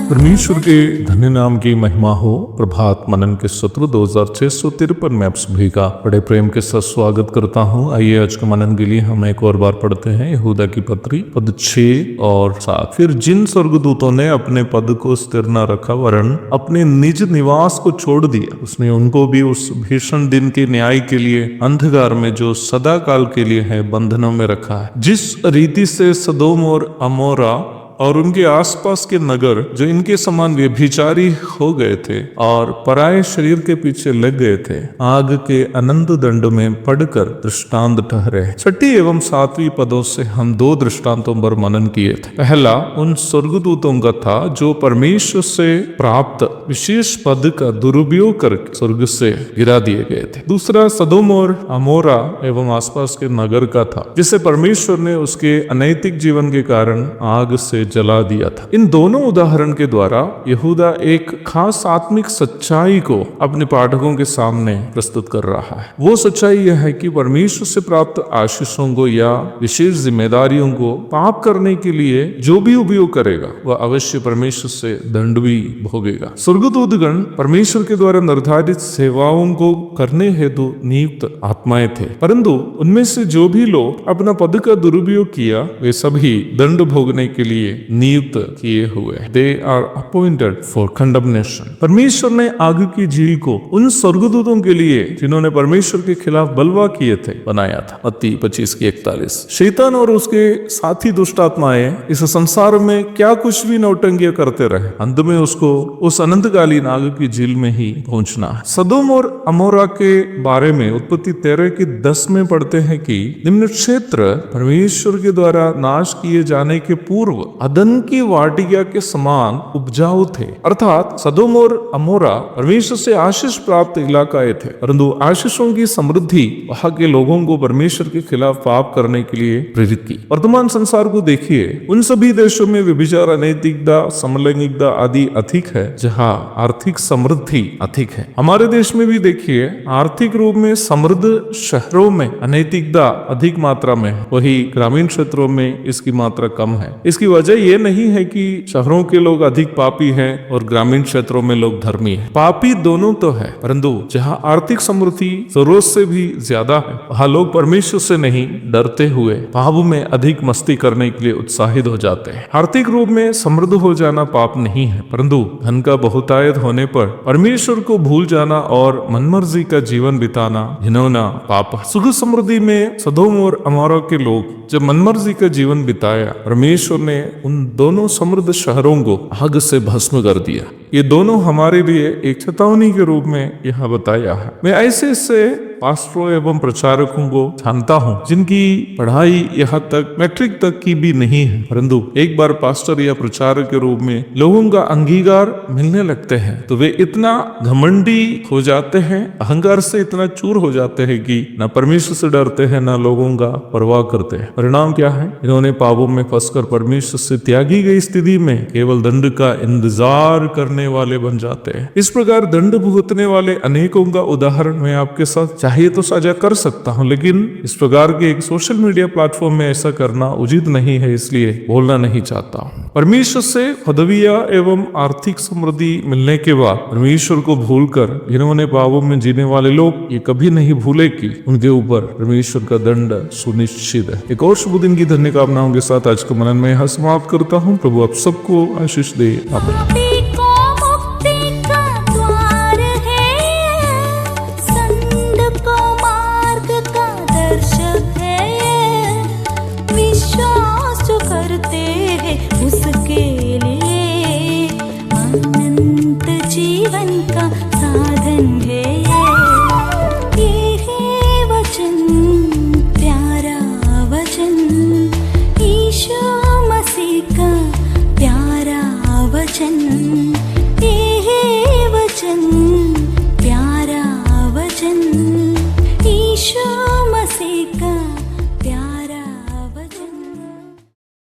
परमेश्वर के धन्य नाम की महिमा हो। प्रभात मनन के सत्र 2653 में आप सभी का बड़े प्रेम के साथ स्वागत करता हूँ। आइए आज के मनन के लिए हम एक और बार पढ़ते हैं यहूदा की पत्री पद 6 और 7। फिर जिन स्वर्गदूतों ने अपने पद को स्थिर न रखा वरन अपने निज निवास को छोड़ दिया, उसने उनको भी उस भीषण दिन के न्याय के लिए अंधकार में जो सदा काल के लिए है बंधनों में रखा है। जिस रीति से सदोम और अमोरा और उनके आसपास के नगर जो इनके समान व्यभिचारी हो गए थे और पराये शरीर के पीछे लग गए थे, आग के अनंत दंड में पड़कर दृष्टांत ठहरे। 6 एवं 7 पदों से हम 2 दृष्टांतों पर मनन किए थे। पहला उन स्वर्गदूतों का था जो परमेश्वर से प्राप्त विशेष पद का दुरुपयोग करके स्वर्ग से गिरा दिए गए थे। दूसरा सदोम और अमोरा एवं आसपास के नगर का था जिसे परमेश्वर ने उसके अनैतिक जीवन के कारण आग से जला दिया था। इन दोनों उदाहरण के द्वारा यहूदा एक खास आत्मिक सच्चाई को अपने पाठकों के सामने प्रस्तुत कर रहा है। वो सच्चाई यह है कि परमेश्वर से प्राप्त आशीषों को या विशेष जिम्मेदारियों को पाप करने के लिए जो भी उपयोग करेगा वह अवश्य परमेश्वर से दंड भी भोगेगा। स्वर्गदूतगण परमेश्वर के द्वारा निर्धारित सेवाओं को करने हेतु नियुक्त आत्माएं थे, परंतु उनमें से जो भी लोग अपना पद का दुरुपयोग किया वे सभी दंड भोगने के लिए नियुक्त किए हुए। They are appointed for condemnation। परमेश्वर ने आग की झील को उन स्वर्गदूतों के लिए जिन्होंने परमेश्वर के खिलाफ बलवा किए थे बनाया था। मत्ती 25:41। शैतान और उसके साथी दुष्ट आत्माएं इस संसार में क्या कुछ भी नौटंकियां करते रहे, अंत में उसको उस अनंतकालीन आग की झील में ही पहुंचना है। सदोम और अमोरा के बारे में उत्पत्ति 13:10 में पढ़ते हैं कि निम्न क्षेत्र परमेश्वर के द्वारा नाश किए जाने के पूर्व अदन की वाटिका के समान उपजाऊ थे। अर्थात सदोम और अमोरा परमेश्वर से आशीष प्राप्त इलाकाएं थे, परंतु आशीषों की समृद्धि वहां के लोगों को परमेश्वर के खिलाफ पाप करने के लिए प्रेरित की। वर्तमान संसार को देखिए, उन सभी देशों में व्यभिचार, अनैतिकता, समलैंगिकता आदि अधिक है जहां आर्थिक समृद्धि अधिक है। हमारे देश में भी देखिए, आर्थिक रूप में समृद्ध शहरों में अनैतिकता अधिक मात्रा में है, वही ग्रामीण क्षेत्रों में इसकी मात्रा कम है। इसकी वजह ये नहीं है कि शहरों के लोग अधिक पापी हैं और ग्रामीण क्षेत्रों में लोग धर्मी हैं। पापी दोनों तो है, परंतु जहां आर्थिक समृद्धि जरूरत से भी ज्यादा है वहां लोग परमेश्वर से नहीं डरते हुए पाप में अधिक मस्ती करने के लिए उत्साहित हो जाते हैं। आर्थिक रूप में समृद्ध हो जाना पाप नहीं है, परंतु धन का बहुतायत होने पर परमेश्वर को भूल जाना और मनमर्जी का जीवन बिताना घिनौना पाप। सुख समृद्धि में सदोम और अमोरा के लोग जब मनमर्जी का जीवन बिताया, परमेश्वर ने उन दोनों समृद्ध शहरों को आग से भस्म कर दिया। ये दोनों हमारे लिए एक चेतावनी के रूप में यहाँ बताया है। मैं ऐसे पास्टरों एवं प्रचारकों को जानता हूँ जिनकी पढ़ाई यहाँ तक मैट्रिक तक की भी नहीं है, परंतु एक बार पास्टर या प्रचारक के रूप में लोगों का अंगीकार मिलने लगते हैं तो वे इतना घमंडी हो जाते हैं, अहंकार से इतना चूर हो जाते हैं कि न परमेश्वर से डरते हैं न लोगों का परवाह करते हैं। परिणाम क्या है? इन्होंने पापों में फंसकर परमेश्वर से त्यागी गई स्थिति में केवल दंड का इंतजार करने वाले बन जाते हैं। इस प्रकार दंड भुगतने वाले अनेकों का उदाहरण मैं आपके साथ चाहिए तो साझा कर सकता हूं, लेकिन इस प्रकार के एक सोशल मीडिया प्लेटफॉर्म में ऐसा करना उचित नहीं है, इसलिए बोलना नहीं चाहता हूं। परमेश्वर से पदविया एवं आर्थिक समृद्धि मिलने के बाद परमेश्वर को भूलकर इन्होंने पापों में जीने वाले लोग ये कभी नहीं भूले कि उनके ऊपर परमेश्वर का दंड सुनिश्चित है। एक और शुभ दिन की धन्य कामनाओं के साथ आज का मनन में यहाँ समाप्त करता हूँ। प्रभु आप सबको आशीष दे। आमीन।